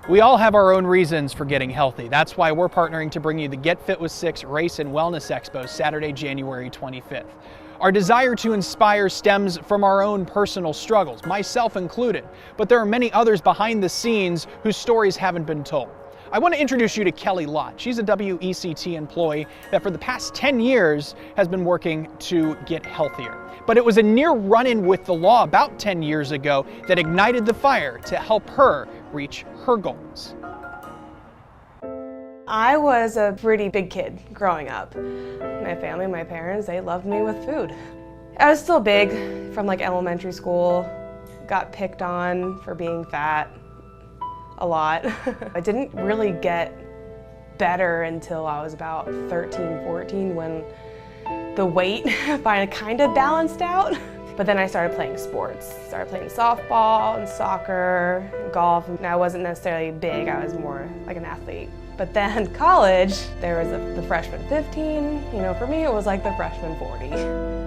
We all have our own reasons for getting healthy. That's why we're partnering to bring you the Get Fit with Six Race and Wellness Expo Saturday, January 25th. Our desire to inspire stems from our own personal struggles, myself included, but there are many others behind the scenes whose stories haven't been told. I want to introduce you to Kelly Lott. She's a WECT employee that for the past 10 years has been working to get healthier. But it was a near run-in with the law about 10 years ago that ignited the fire to help her reach her goals. I was a pretty big kid growing up. My family, my parents, they loved me with food. I was still big from like elementary school, got picked on for being fat a lot. I didn't really get better until I was about 13, 14 when the weight finally kind of balanced out. But then I started playing sports. Started playing softball and soccer and golf. And I wasn't necessarily big, I was more like an athlete. But then college, there was the freshman 15. You know, for me it was like the freshman 40.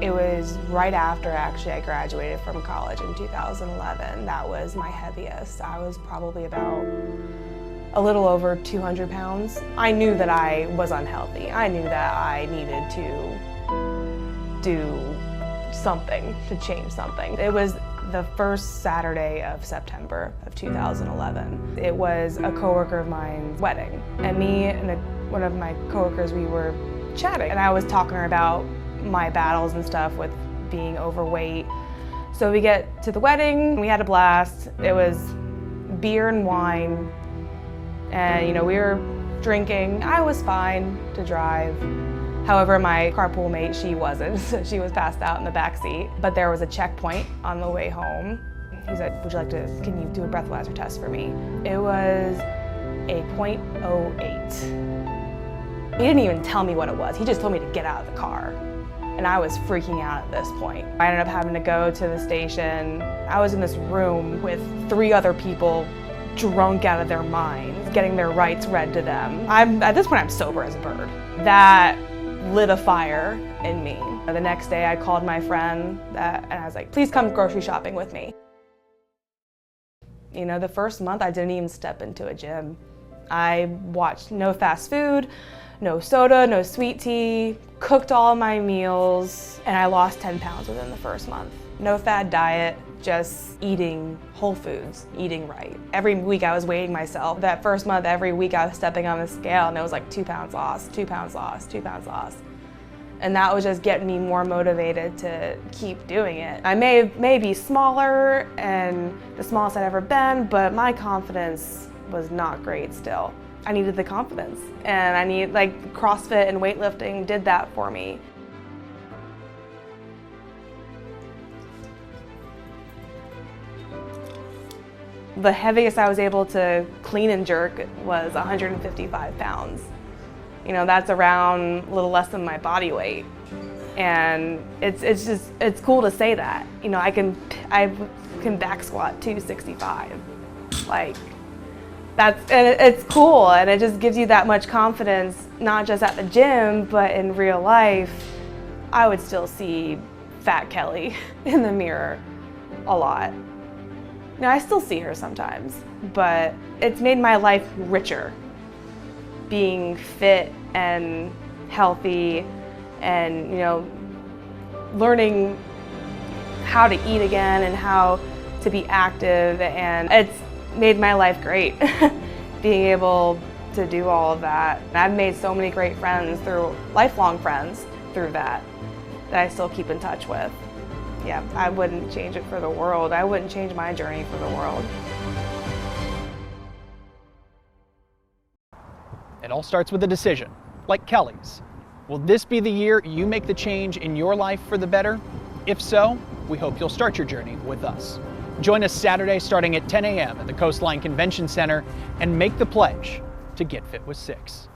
It was right after actually I graduated from college in 2011. That was my heaviest. I was probably about a little over 200 pounds. I knew that I was unhealthy. I knew that I needed to do something to change something. It was the first Saturday of September of 2011. It was a coworker of mine's wedding, and me and one of my coworkers, we were chatting, and I was talking to her about my battles and stuff with being overweight. So we get to the wedding, we had a blast. It was beer and wine, and you know, we were drinking. I was fine to drive. However, my carpool mate, she wasn't. So she was passed out in the back seat. But there was a checkpoint on the way home. He said, can you do a breathalyzer test for me? It was a .08. He didn't even tell me what it was. He just told me to get out of the car. And I was freaking out at this point. I ended up having to go to the station. I was in this room with 3 other people drunk out of their minds, getting their rights read to them. At this point, I'm sober as a bird. That lit a fire in me. The next day I called my friend and I was like, please come grocery shopping with me. You know, the first month I didn't even step into a gym. I watched no fast food, no soda, no sweet tea, cooked all my meals, and I lost 10 pounds within the first month. No fad diet, just eating whole foods, eating right. Every week I was weighing myself. That first month, every week I was stepping on the scale and it was like 2 pounds lost, 2 pounds lost, 2 pounds lost. And that was just getting me more motivated to keep doing it. I may be smaller and the smallest I'd ever been, but my confidence was not great still. I needed the confidence, and like CrossFit and weightlifting did that for me. The heaviest I was able to clean and jerk was 155 pounds. You know, that's around a little less than my body weight. And it's cool to say that. You know, I can back squat 265. Like, it's cool, and it just gives you that much confidence, not just at the gym, but in real life. I would still see Fat Kelly in the mirror a lot. Now, I still see her sometimes, but it's made my life richer. Being fit and healthy and, you know, learning how to eat again and how to be active, and it's made my life great. Being able to do all of that. I've made so many great friends lifelong friends through that I still keep in touch with. Yeah, I wouldn't change it for the world. I wouldn't change my journey for the world. It all starts with a decision, like Kelly's. Will this be the year you make the change in your life for the better? If so, we hope you'll start your journey with us. Join us Saturday starting at 10 a.m. at the Coastline Convention Center and make the pledge to Get Fit with Six.